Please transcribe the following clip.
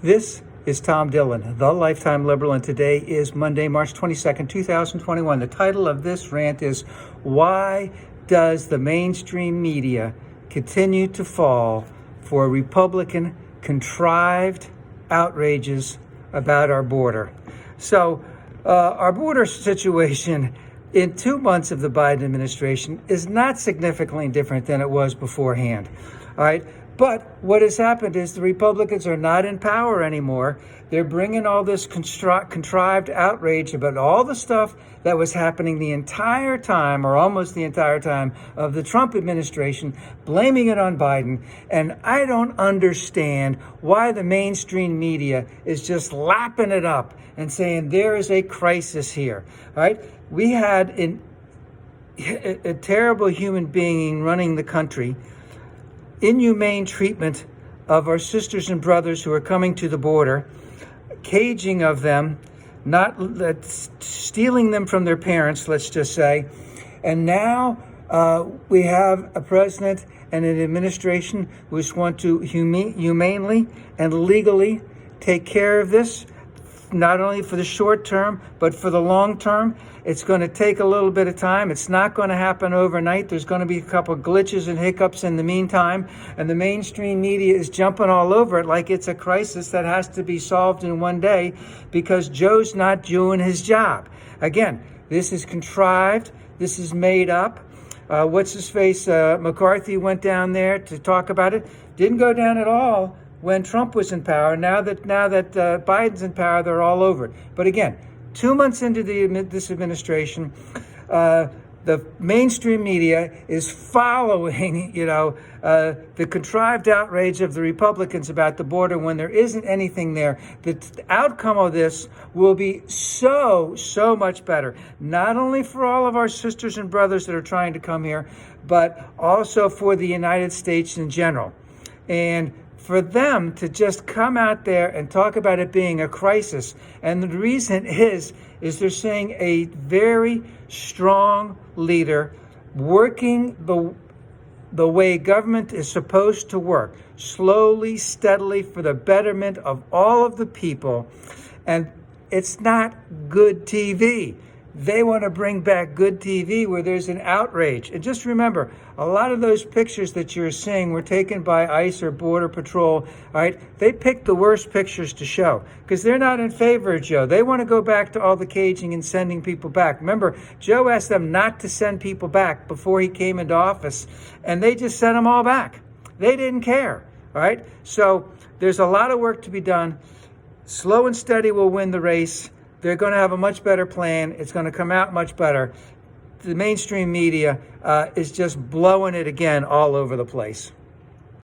This is Tom Dillon, the Lifetime Liberal, and today is Monday, March 22nd, 2021. The title of this rant is, Why Does the Mainstream Media Continue to Fall for Republican contrived outrages about our border? So, our border situation in 2 months of the Biden administration is not significantly different than it was beforehand. All right. But what has happened is the Republicans are not in power anymore. They're bringing all this contrived outrage about all the stuff that was happening the entire time, or almost the entire time, of the Trump administration, blaming it on Biden. And I don't understand why the mainstream media is just lapping it up and saying there is a crisis here. All right? We had a terrible human being running the country, inhumane treatment of our sisters and brothers who are coming to the border, caging of them, not stealing them from their parents, let's just say. And now we have a president and an administration who just want to humanely and legally take care of this, not only for the short term, but for the long term. It's going to take a little bit of time. It's not going to happen overnight. There's going to be a couple of glitches and hiccups in the meantime. And the mainstream media is jumping all over it like it's a crisis that has to be solved in one day because Joe's not doing his job. Again, this is contrived. This is made up. What's-his-face? McCarthy went down there to talk about it. Didn't go down at all when Trump was in power. Now that Biden's in power, they're all over it. But again, 2 months into this administration, the mainstream media is following, the contrived outrage of the Republicans about the border when there isn't anything there. The outcome of this will be so much better, not only for all of our sisters and brothers that are trying to come here, but also for the United States in general. And for them to just come out there and talk about it being a crisis. And the reason is they're seeing a very strong leader working the way government is supposed to work, slowly, steadily, for the betterment of all of the people. And it's not good TV. They want to bring back good TV where there's an outrage. And just remember, a lot of those pictures that you're seeing were taken by ICE or Border Patrol. All right, they picked the worst pictures to show because they're not in favor of Joe. They want to go back to all the caging and sending people back. Remember, Joe asked them not to send people back before he came into office, and they just sent them all back. They didn't care. All right, so there's a lot of work to be done. Slow and steady will win the race. They're going to have a much better plan. It's going to come out much better. The mainstream media is just blowing it again all over the place.